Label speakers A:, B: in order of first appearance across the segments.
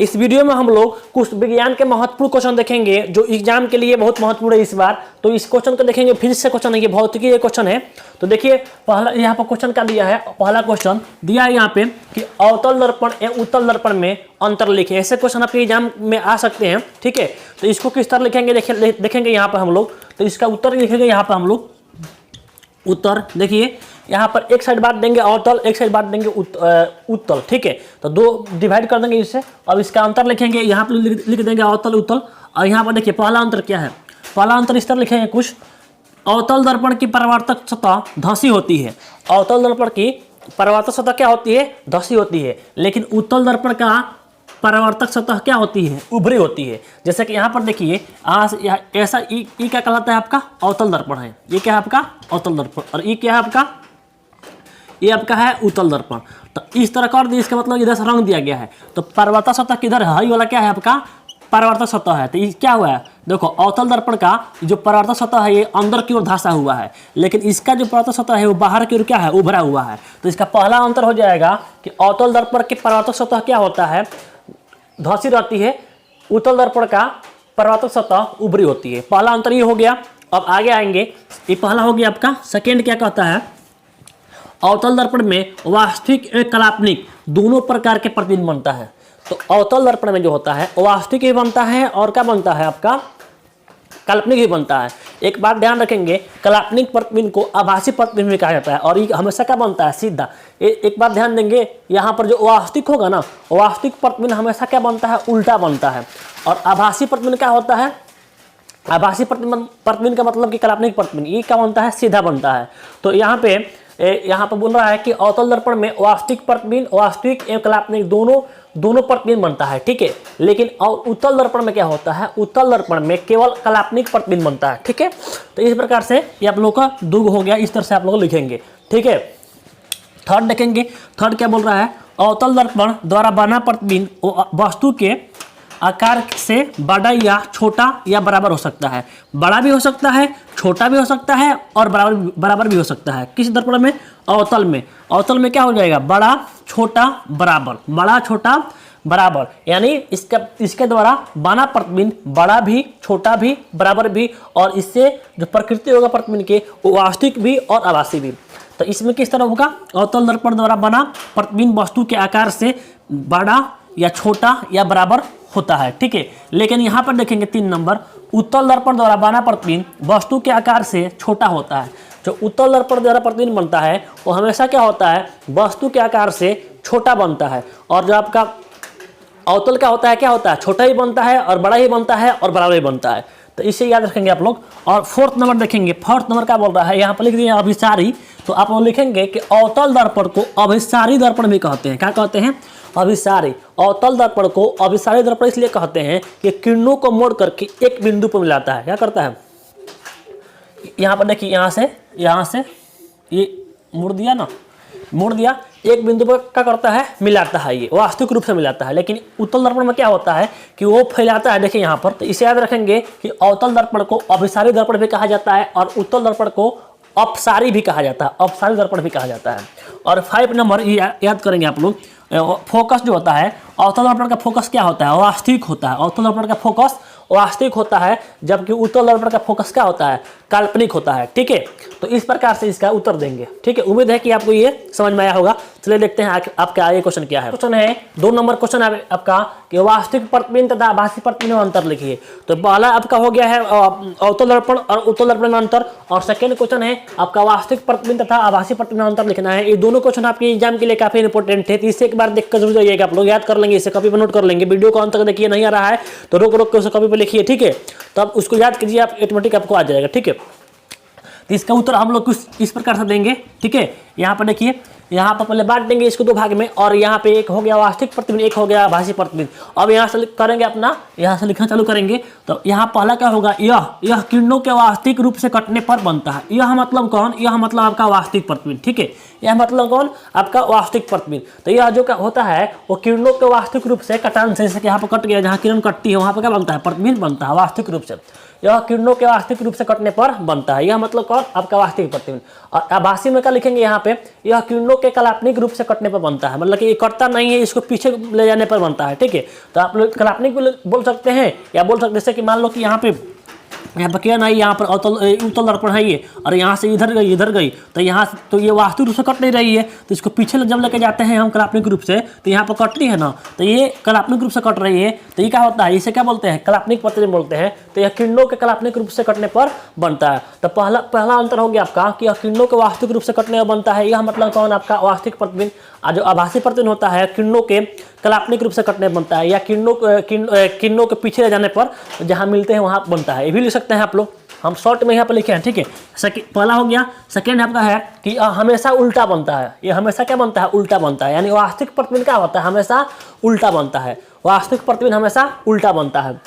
A: इस वीडियो में हम लोग कुछ विज्ञान के महत्वपूर्ण क्वेश्चन देखेंगे जो एग्जाम के लिए बहुत महत्वपूर्ण है इस बार। तो इस क्वेश्चन को देखेंगे, फिजिक्स से क्वेश्चन है, ये भौतिकी क्वेश्चन है। तो देखिए पहला यहाँ पर क्वेश्चन क्या दिया है, पहला क्वेश्चन दिया है यहाँ पे कि अवतल दर्पण एवं उत्तल दर्पण में अंतर लिखे। ऐसे क्वेश्चन आपके एग्जाम में आ सकते हैं, ठीक है। तो इसको किस तरह लिखेंगे देखेंगे यहाँ पर हम लोग। तो इसका उत्तर लिखेंगे यहाँ पर हम लोग। उत्तर देखिए यहाँ पर एक साइड बांट देंगे अवतल, एक साइड बांट देंगे उत्तल, ठीक है। तो दो डिवाइड कर देंगे इससे। अब इसका अंतर लिखेंगे, यहाँ पर लिख देंगे अवतल उत्तल। और यहाँ पर देखिए पहला अंतर क्या है, पहला अंतर इस तरह लिखेंगे कुछ। अवतल दर्पण की परावर्तक सतह धसी होती है। अवतल दर्पण की परावर्तक सतह क्या होती है, धसी होती है। लेकिन उत्तल दर्पण का परावर्तक सतह क्या होती है, उभरी होती है। जैसे कि यहाँ पर देखिए ऐसा ई क्या कहलाता है आपका, अवतल दर्पण है। ये क्या है आपका अवतल दर्पण, और ये क्या है आपका, ये आपका है उत्तल दर्पण। तो इस तरह कर दिए, इसका मतलब इधर से रंग दिया गया है। तो परावर्तक सतह किधर है, वाला क्या है आपका परावर्तक सतह है। तो ये क्या हुआ है, देखो अवतल दर्पण का जो परावर्तक सतह है ये अंदर की ओर धंसा हुआ है, लेकिन इसका जो परावर्तक सतह है वो बाहर की ओर क्या है, उभरा हुआ है। तो इसका पहला अंतर हो जाएगा कि अवतल दर्पण की परावर्तक सतह क्या होता है, धंसी रहती है। उत्तल दर्पण का परावर्तक सतह उभरी होती है। पहला अंतर ये हो गया। अब आगे आएंगे, ये पहला हो गया आपका। सेकेंड क्या कहता है, अवतल दर्पण में वास्तविक एवं काल्पनिक दोनों प्रकार के प्रतिबिंब बनता है। तो अवतल दर्पण में जो होता है वास्तविक भी बनता है और क्या बनता है आपका काल्पनिक भी बनता है। एक बात ध्यान रखेंगे, काल्पनिक प्रतिबिंब को आभासी प्रतिबिंब भी कहा जाता है और ये हमेशा क्या बनता है, सीधा। एक बात ध्यान देंगे, यहाँ पर जो वास्तविक होगा ना, वास्तविक प्रतिबिंब हमेशा क्या बनता है, उल्टा बनता है। और आभासी प्रतिबिंब क्या होता है, आभासी प्रतिबिंब का मतलब कि काल्पनिक प्रतिबिंब ये क्या बनता है, सीधा बनता है। तो यहाँ पे बोल रहा है कि अवतल दर्पण में वास्तविक प्रतिबिंब, वास्तविक एवं काल्पनिक दोनों प्रतिबिंब बनता है, ठीक है। लेकिन उत्तल दर्पण में क्या होता है, उत्तल दर्पण में केवल काल्पनिक प्रतिबिंब बनता है, ठीक है। तो इस प्रकार से ये आप लोगों का दुग हो गया, इस तरह से आप लोग लिखेंगे, ठीक है। थर्ड देखेंगे, थर्ड क्या बोल रहा है, अवतल दर्पण द्वारा बना प्रतिबिंब वस्तु के आकार से बड़ा या छोटा या बराबर हो सकता है। बड़ा भी हो सकता है, छोटा भी हो सकता है और बराबर भी हो सकता है। किस दर्पण में, अवतल में। अवतल में क्या हो जाएगा, बड़ा छोटा बराबर, बड़ा छोटा बराबर। यानी इसके द्वारा बना प्रतिबिंब बड़ा भी, छोटा भी, बराबर भी, और इससे जो प्रकृति होगा प्रतिबिंब के वो वास्तविक भी और आभासी भी। तो इसमें किस तरह होगा, अवतल दर्पण द्वारा बना प्रतिबिंब वस्तु के आकार से बड़ा या छोटा या बराबर होता है, ठीक है। लेकिन यहाँ पर देखेंगे 3 नंबर, उत्तल दर्पण द्वारा बना प्रतिबिंब वस्तु के आकार से छोटा होता है। जो उत्तल दर्पण द्वारा प्रतिबिंब बनता है वो हमेशा क्या होता है, वस्तु के आकार से छोटा बनता है। और जो आपका अवतल का होता है, क्या होता है, छोटा ही बनता है और बड़ा ही बनता है और बराबर ही बनता है। तो इसे याद रखेंगे आप लोग। और फोर्थ नंबर देखेंगे, फोर्थ नंबर क्या बोल रहा है, यहाँ पर लिख दिए अभिसारी। तो आप लोग लिखेंगे कि अवतल दर्पण को अभिसारी दर्पण भी कहते हैं। क्या कहते हैं, अभिसारी। अवतल दर्पण को अभिसारी दर्पण इसलिए कहते हैं कि किरणों को मोड़ करके एक बिंदु पर मिलाता है। क्या करता है, यहाँ पर देखिए यहाँ से ये मोड़ दिया ना, मोड़ दिया, एक बिंदु पर क्या करता है, मिलाता है, ये वास्तविक रूप से मिलाता है। लेकिन उत्तल दर्पण में क्या होता है कि वो फैलाता है, देखिए यहाँ पर। तो इसे याद रखेंगे कि अवतल दर्पण को अभिसारी दर्पण भी कहा जाता है और उत्तल दर्पण को अपसारी भी कहा जाता है, अपसारी दर्पण भी कहा जाता है। और 5 नंबर याद करेंगे आप लोग, फोकस जो होता है, अवतल दर्पण का फोकस क्या होता है, वास्तविक होता है। अवतल दर्पण का फोकस वास्तविक होता है, जबकि उत्तल दर्पण का फोकस क्या होता है, काल्पनिक होता है, ठीक है। तो इस प्रकार से इसका उत्तर देंगे, ठीक है। उम्मीद है कि आपको ये समझ में आया होगा। चलिए देखते हैं आपका आगे क्वेश्चन क्या है। क्वेश्चन है 2 नंबर क्वेश्चन आपका कि वास्तविक प्रतिबिंब तथा आभासी प्रतिबिंब में अंतर लिखिए। तो पहला आपका हो गया है अवतल दर्पण और उत्तल दर्पण में अंतर, और सेकेंड क्वेश्चन है आपका वास्तविक प्रतिबिंब तथा आभासी प्रतिबिंब में अंतर लिखना है। ये दोनों क्वेश्चन आपके एग्जाम के लिए काफी इंपॉर्टेंट है, तो इसे एक बार देखकर जरूर जाइएगा, आप लोग याद कर लेंगे, इसे कॉपी पर नोट कर लेंगे। वीडियो को अंत तक देखिए, नहीं आ रहा है तो रोक के उसे कॉपी पर लिखिए, ठीक है। तो आप उसको याद कीजिए, आप ऑटोमेटिक आपको आ जाएगा, ठीक है। तो इसका उत्तर हम लोग कुछ इस प्रकार से देंगे, ठीक है। यहाँ पर देखिए, यहाँ पर पहले बांट देंगे इसको 2 भाग में, और यहाँ पे एक हो गया वास्तविक प्रतिबिंब, एक हो गया आभासी प्रतिबिंब। अब यहाँ से करेंगे अपना, यहाँ से लिखना चालू करेंगे। तो यहाँ पहला क्या होगा, यह किरणों के वास्तविक रूप से कटने पर बनता है। यह मतलब कौन, यह मतलब आपका वास्तविक प्रतिबिंब, ठीक है। यह मतलब कौन, आपका वास्तविक प्रतिबिंब। तो यह जो होता है वो किरणों के वास्तविक रूप से कटान से, जैसे कि यहाँ पर कट गया, जहाँ किरण कटती है वहाँ पर क्या बनता है, प्रतिबिंब बनता है वास्तविक रूप से। यह किरणों के वास्तविक रूप से कटने पर बनता है, यह मतलब कौन, आपका वास्तविक प्रतिबिंब। और आभासी में क्या लिखेंगे यहाँ पे, यह किरणों के काल्पनिक रूप से कटने पर बनता है, मतलब कि ये कटता नहीं है, इसको पीछे ले जाने पर बनता है, ठीक है। तो आप लोग काल्पनिक बोल सकते हैं, या बोल सकते, जैसे कि मान लो कि यहाँ पर किरण आई, यहाँ पर उत्तल दर्पण है ये, और यहाँ से इधर गई, तो यहाँ से तो ये वास्तविक रूप से कट नहीं रही है, तो इसको पीछे जब लेके जाते हैं हम काल्पनिक रूप से, तो यहाँ पर कटती है ना, तो ये काल्पनिक रूप से कट रही है, तो ये क्या होता है, इसे क्या बोलते हैं, काल्पनिक प्रतिबिंब बोलते हैं। तो यह किरणों के काल्पनिक रूप से कटने पर बनता है। तो पहला अंतर हो गया आपका कि यह किरणों के वास्तविक रूप से कटने पर बनता है, यह मतलब कौन, आपका वास्तविक प्रतिबिंब। जो आभासी प्रतिबिंब होता है किरणों के काल्पनिक रूप से कटने पर बनता है, या किरणों के पीछे रह जाने पर जहाँ मिलते हैं वहाँ बनता है, ये भी लिख सकते हैं आप लोग। हम शॉर्ट में यहाँ पर लिखे हैं, ठीक है। पहला हो गया। सेकेंड आपका है कि हमेशा उल्टा बनता है, ये हमेशा क्या बनता है, उल्टा बनता है, यानी वास्तविक प्रतिबिंब क्या होता है, हमेशा उल्टा बनता है, वास्तविक प्रतिबिंब हमेशा उल्टा बनता है।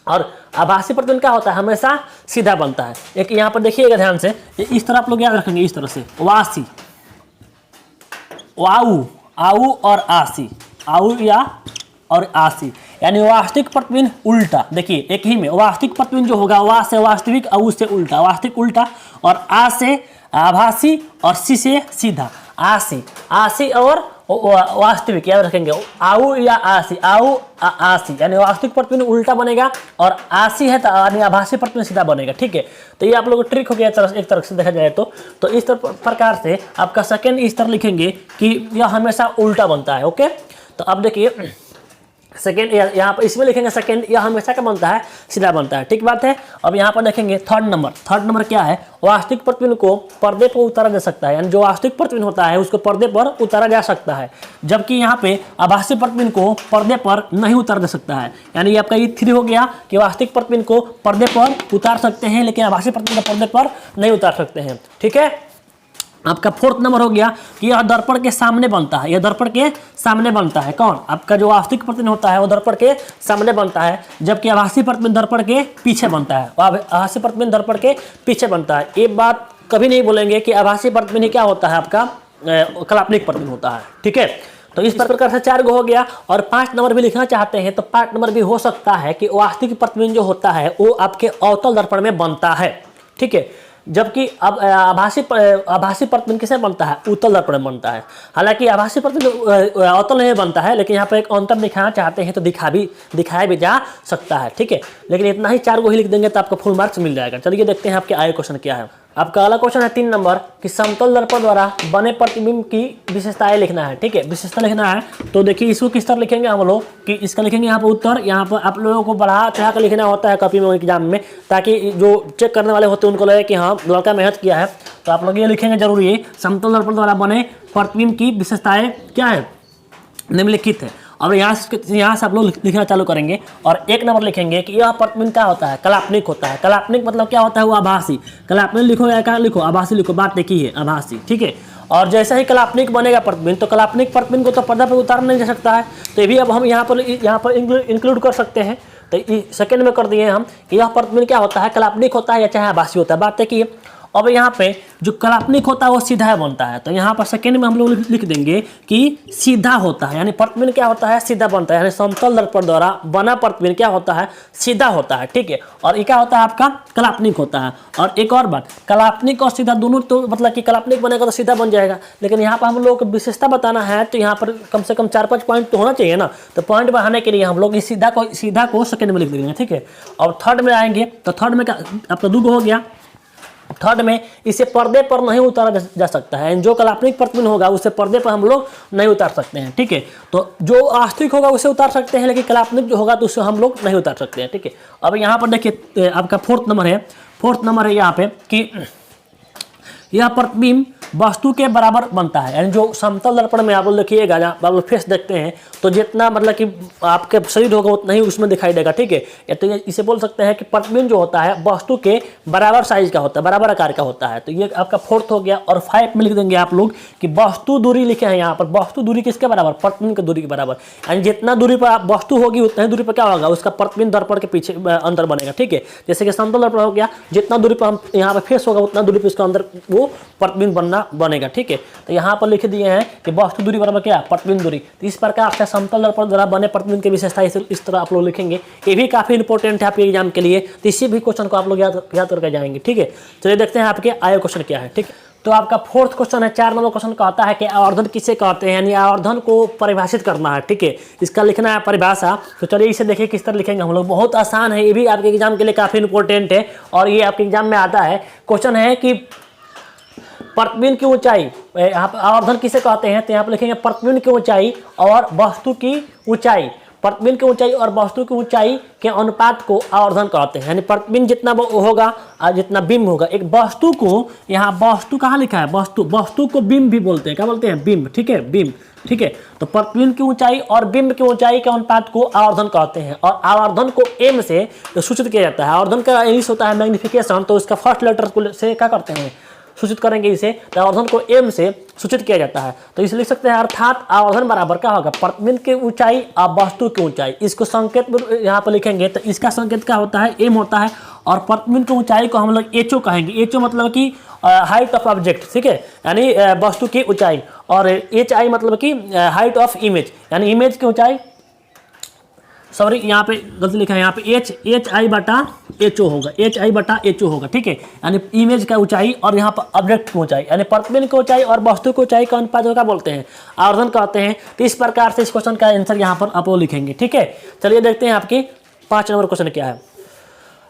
A: और आभासी प्रतिबिंब क्या होता है, हमेशा सीधा बनता है। एक यहाँ पर देखिएगा ध्यान से, इस तरह आप लोग याद रखेंगे, इस तरह से वासी, वाऊ, आऊ और आसी, आऊ या और आसी, यानी वास्तविक प्रतिबिंब उल्टा। देखिए एक ही में वास्तविक प्रतिबिंब जो होगा, वा से वास्तविक, आऊ से उल्टा, वास्तविक उल्टा, और आ से आभासी, और सी से सीधा, आसी, आसी और वास्तविक याद रखेंगे, आऊ या आसी, आऊ आसी, यानी वास्तविक प्रतिबिंब उल्टा बनेगा, और आसी है तो यानी आभासी प्रतिबिंब सीधा बनेगा, ठीक है। तो ये आप लोगों को ट्रिक हो गया एक तरह से देखा जाए तो इस प्रकार से आपका सेकेंड इस तरह लिखेंगे कि यह हमेशा उल्टा बनता है, ओके। तो अब देखिए सेकेंड यहाँ पर इसमें लिखेंगे सेकेंड, यह हमेशा क्या बनता है, सीधा बनता है, ठीक बात है। अब यहाँ पर देखेंगे थर्ड नंबर क्या है, वास्तविक प्रतिबिंब को पर्दे पर उतारा जा सकता है, यानी जो वास्तविक प्रतिबिंब होता है उसको पर्दे पर उतारा जा सकता है, जबकि यहाँ पे आभासी प्रतिबिंब को पर्दे पर नहीं उतारा जा सकता है। यानी आपका ये 3 हो गया कि वास्तविक प्रतिबिंब को पर्दे पर उतार सकते हैं, लेकिन आभासी प्रतिबिंब को पर्दे पर नहीं उतार सकते हैं, ठीक है। आपका फोर्थ नंबर हो गया कि यह दर्पण के सामने बनता है, यह दर्पण के सामने बनता है, कौन, आपका जो वास्तविक प्रतिबिंब होता है वो दर्पण के सामने बनता है, जबकि आभासी प्रतिबिंब दर्पण के पीछे बनता है, आभासी प्रतिबिंब दर्पण के पीछे बनता है। ये बात कभी नहीं बोलेंगे कि आभासी प्रतिबिंब क्या होता है, आपका काल्पनिक प्रतिबिंब होता है, ठीक है। तो इस प्रकार से 4 हो गया। और 5 नंबर भी लिखना चाहते हैं तो 5 नंबर भी हो सकता है कि वास्तविक प्रतिबिंब जो होता है वो आपके अवतल दर्पण में बनता है, ठीक है, जबकि अब आभासी प्रतिबिंब किसे बनता है, उत्तल दर्पण में बनता है। हालांकि आभासी प्रतिबिंब अवतल नहीं बनता है, लेकिन यहाँ पर एक अंतर दिखाना चाहते हैं तो दिखाया भी जा सकता है, ठीक है। लेकिन इतना ही 4 ही लिख देंगे तो आपको फुल मार्क्स मिल जाएगा। चलिए देखते हैं आपके आगे क्वेश्चन क्या है। आपका अगला क्वेश्चन है 3 नंबर कि समतल दर्पण द्वारा बने प्रतिबिंब की विशेषताएं लिखना है, ठीक है, विशेषता लिखना है। तो देखिए इसको किस तरह लिखेंगे हम लोग कि इसका लिखेंगे यहाँ पर उत्तर, यहाँ पर आप लोगों को बढ़ा चढ़ा कर लिखना होता है कॉपी में एग्जाम में, ताकि जो चेक करने वाले होते हैं उनको लगे कि हाँ लड़का मेहनत किया है। तो आप लोग ये लिखेंगे जरूरी है, समतल दर्पण द्वारा बने प्रतिबिंब की विशेषताएं क्या है, निम्नलिखित है। अब यहाँ से आप लोग लिखना चालू करेंगे और 1 नंबर लिखेंगे कि यह प्रतिबिंब क्या होता है, काल्पनिक होता है। काल्पनिक मतलब क्या होता है, वो आभासी। काल्पनिक लिखो या क्या लिखो, आभासी लिखो, बात एक ही है, आभासी, ठीक है। और जैसे ही काल्पनिक बनेगा प्रतिबिंब तो काल्पनिक प्रतिबिंब को तो पर्दा पर उतार नहीं जा सकता है, तो ये भी अब हम यहाँ पर इंक्लूड कर सकते हैं। तो सेकेंड में कर दिए हम कि यह प्रतिबिंब क्या होता है, काल्पनिक होता है या चाहे आभासी होता है, बात है कि अब यहाँ पे जो काल्पनिक होता है वो सीधा बनता है। तो यहाँ पर सेकेंड में हम लोग लिख देंगे कि सीधा होता है, यानी प्रतिबिंब क्या होता है, सीधा बनता है, यानी समतल दर्पण द्वारा बना प्रतिबिंब क्या होता है, सीधा होता है, ठीक है। और ये क्या होता है, आपका काल्पनिक होता है। और एक और बात, काल्पनिक और सीधा दोनों, तो मतलब कि काल्पनिक बनेगा तो सीधा बन जाएगा, लेकिन यहाँ पर हम लोग को विशेषता बताना है तो यहाँ पर कम से कम 4-5 पॉइंट तो होना चाहिए ना। तो पॉइंट बढ़ाने के लिए हम लोग इस सीधा को सेकेंड में लिख देंगे, ठीक है। और थर्ड में आएंगे तो थर्ड में आपका 2 हो गया। थर्ड में इसे पर्दे पर नहीं उतारा जा सकता है, जो काल्पनिक प्रतिबिंब होगा उसे पर्दे पर हम लोग नहीं उतार सकते हैं, ठीक है। तो जो वास्तविक होगा उसे उतार सकते हैं, लेकिन काल्पनिक जो होगा तो उसे हम लोग नहीं उतार सकते हैं, ठीक है। अब यहाँ पर देखिए आपका 4th नंबर है यहाँ पे कि यह प्रतिबिंब वस्तु के बराबर बनता है, यानी जो समतल दर्पण में आप लोग देखिएगा, आप लोग फेस देखते हैं तो जितना मतलब कि आपके शरीर होगा उतना ही उसमें दिखाई देगा, ठीक है। या तो इसे बोल सकते हैं कि प्रतिबिंब जो होता है वस्तु के बराबर साइज का होता है, बराबर आकार का होता है। तो ये आपका 4th हो गया। और 5 में लिख देंगे आप लोग कि वस्तु दूरी लिखे हैं यहाँ पर, वस्तु दूरी किसके बराबर, प्रतिबिंब की दूरी के बराबर, यानी जितना दूरी पर वस्तु होगी उतना ही दूरी पर क्या होगा, उसका प्रतिबिंब दर्पण के पीछे अंदर बनेगा, ठीक है। जैसे कि समतल दर्पण हो गया, जितना दूरी पर हम यहाँ पर फेस होगा उतना दूरी पर उसका अंदर वो प्रतिबिंब बनना द्वारा बनेगा। ठीक है, तो यहाँ पर लिख दिए हैं कि वस्तु दूरी बराबर क्या, प्रतिबिंब दूरी। तो इस प्रकार से समतल दर्पण द्वारा बने प्रतिबिंब की विशेषता इस तरह आप लोग लिखेंगे। ये भी काफी इंपॉर्टेंट है आपके एग्जाम के लिए, तो इसी भी क्वेश्चन को आप लोग याद करके जाएंगे। ठीक है, चलिए देखते हैं आपके आए क्वेश्चन क्या है। ठीक, तो आपका फोर्थ क्वेश्चन है, 4 नंबर क्वेश्चन का आता है कि आवर्धन किसे कहते हैं, यानी आवर्धन को परिभाषित करना है। ठीक है, इसका लिखना है परिभाषा। तो चलिए इसे देखिए किस तरह लिखेंगे हम लोग। बहुत आसान है, ये भी आपके एग्जाम के लिए काफी इंपॉर्टेंट है और ये आपके एग्जाम में आता है। क्वेश्चन है कि प्रतिबिंब की ऊंचाई, आवर्धन किसे कहते हैं, तो यहाँ पर लिखेंगे प्रतिबिंब की ऊंचाई और वस्तु की ऊंचाई, प्रतिबिंब की ऊंचाई और वस्तु की ऊंचाई के अनुपात को आवर्धन कहते हैं। यानी प्रतिबिंब जितना होगा और जितना बिंब होगा, एक वस्तु को, यहाँ वस्तु कहाँ लिखा है, वस्तु को बिंब भी बोलते हैं। क्या बोलते हैं, बिंब। ठीक है, बिंब। ठीक है, तो प्रतिबिंब की ऊंचाई और बिंब की ऊंचाई के अनुपात को आवर्धन कहते हैं और आवर्धन को एम से सूचित किया जाता है। आवर्धन का इंग्लिश होता है मैग्निफिकेशन, तो इसका फर्स्ट लेटर से क्या करते हैं, सूचित करेंगे इसे, तो आवर्धन को एम से सूचित किया जाता है। तो इसे लिख सकते हैं अर्थात आवर्धन बराबर क्या होगा, प्रतिबिंब की ऊंचाई और वस्तु की ऊंचाई। इसको संकेत यहाँ पर लिखेंगे, तो इसका संकेत क्या होता है, एम होता है और प्रतिबिंब की ऊंचाई को हम लोग एचओ कहेंगे। एचओ मतलब कि हाइट ऑफ ऑब्जेक्ट। ठीक है, यानी वस्तु की ऊंचाई, और एच आई मतलब कि हाइट ऑफ इमेज, यानी इमेज की ऊंचाई। सॉरी, यहाँ पे गलती लिखा है, यहाँ पे एच आई बटा एच ओ होगा, एच आई बटा एच ओ होगा। ठीक है, यानी इमेज का ऊंचाई और यहाँ पर ऑब्जेक्ट की ऊंचाई, यानी प्रतिबिंब की ऊंचाई और वस्तु की ऊंचाई का अनुपात क्या बोलते हैं, आवर्धन कहते हैं। तो इस प्रकार से इस क्वेश्चन का आंसर यहाँ पर आप वो लिखेंगे। ठीक है, चलिए देखते हैं आपके 5 नंबर क्वेश्चन क्या है।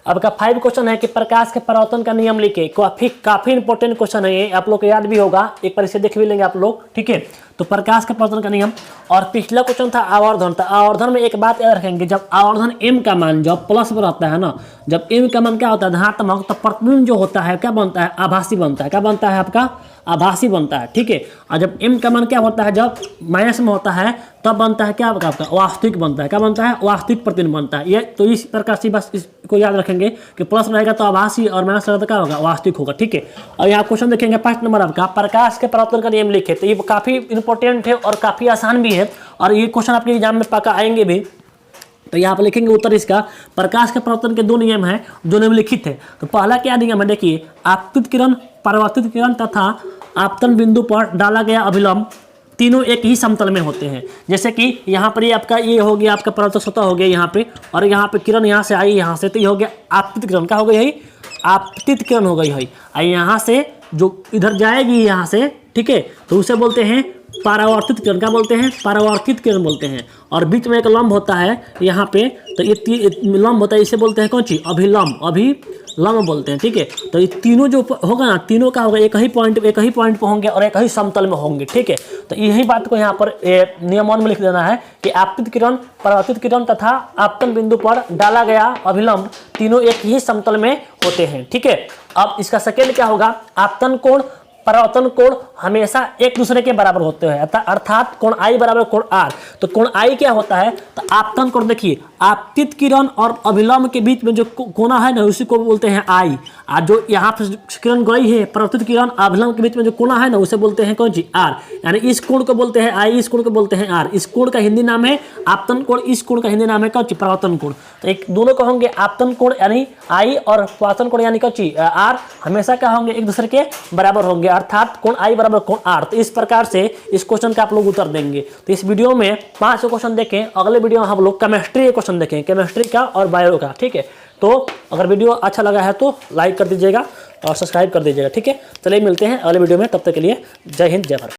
A: आपका 5 क्वेश्चन है कि प्रकाश के परावर्तन का नियम लिखे। काफी इंपॉर्टेंट क्वेश्चन है ये, आप लोग को याद भी होगा, एक बार इसे देख भी लेंगे आप लोग। ठीक है, तो प्रकाश के परावर्तन का नियम, और पिछला क्वेश्चन था आवर्धन। तो आवर्धन में एक बात याद रखेंगे, जब आवर्धन एम का मान जब प्लस पर आता है ना, जब एम का मान क्या होता है, धनात्मक, तो प्रतिबिंब जो होता है क्या बनता है, आभासी बनता है। क्या बनता है आपका, आभासी बनता है। ठीक है, और जब एम का मान क्या होता है, जब माइनस में होता है तब बनता है क्या आपका, वास्तविक बनता है। क्या बनता है, वास्तविक प्रतिबिंब बनता है। ये तो इस प्रकार से बस इसको याद रखेंगे कि प्लस रहेगा तो आभासी और माइनस रहेगा तो क्या होगा, वास्तविक होगा। ठीक है, और यहाँ क्वेश्चन देखेंगे 5 नंबर आपका, प्रकाश के परावर्तन का नियम लिखे। तो ये काफी इंपॉर्टेंट है और काफी आसान भी है, और ये क्वेश्चन आपके एग्जाम में पक्का आएंगे भी। तो यहाँ पर लिखेंगे उत्तर इसका, प्रकाश के परावर्तन के 2 नियम हैं जो निम्नलिखित है। तो पहला क्या नियम है, देखिए, आपतित किरण, परावर्तित किरण तथा आपतन बिंदु पर डाला गया अभिलंब तीनों एक ही समतल में होते हैं। जैसे कि यहाँ पर ये आपका ये हो गया, आपका परावर्तक सतह हो गया यहाँ पे, और यहाँ पे किरण यहाँ से आई यहाँ से, तो ये हो गया आपतित किरण। क्या हो गई, यही आपतित किरण हो गई है। और यहाँ से जो इधर जाएगी यहाँ से, ठीक है, तो उसे बोलते हैं परावर्तित किरण। क्या बोलते हैं, परावर्तित किरण बोलते हैं। और बीच में एक लंब होता है यहाँ पे, तो ये लंब होता है, इसे बोलते हैं कौन चीज, अभिलंब, अभिलंब बोलते हैं। ठीक है, तो ये तीनों जो होगा ना, तीनों का होगा एक ही पॉइंट पे होंगे और एक ही समतल में होंगे। ठीक है, तो यही बात को यहाँ पर नियमन में लिख देना है कि आपतित किरण, परावर्तित किरण तथा आपतन बिंदु पर डाला गया अभिलंब तीनों एक ही समतल में होते हैं। ठीक है, अब इसका सेकेंड क्या होगा, आपतन कोण, परावर्तन कोण हमेशा एक दूसरे के बराबर होते हैं, अर्थात कोण आई बराबर कोण आर। तो कोण आई क्या होता है, तो आपतन कोण, देखिए, आपतित किरण और अभिलंब के बीच में जो कोना है ना, उसी को बोलते हैं आई। और जो यहाँ पे किरण गई है, परावर्तित किरण अभिलंब के बीच में जो कोना है ना, उसे बोलते हैं कौन सी, आर। यानी इस कोण को बोलते हैं आई, इस कोण को बोलते हैं आर। इस कोण का हिंदी नाम है आपतन कोण, इस कोण का हिंदी नाम है कौन सी, परावर्तन कोण। तो एक दोनों का होंगे आपतन कोण यानी आई, और परावर्तन कोण यानी कौन सी, आर, हमेशा क्या होंगे, एक दूसरे के बराबर होंगे, अर्थात कोण आई बराबर कोण आर। तो इस प्रकार से इस क्वेश्चन का आप लोग उत्तर देंगे। तो इस वीडियो में 5 क्वेश्चन देखें, अगले वीडियो में हम लोग केमिस्ट्री के क्वेश्चन देखें, केमिस्ट्री का और बायो का। ठीक है, तो अगर वीडियो अच्छा लगा है तो लाइक कर दीजिएगा और सब्सक्राइब कर दीजिएगा। ठीक है, चलिए मिलते हैं अगले वीडियो में, तब तक के लिए जय हिंद, जय भारत।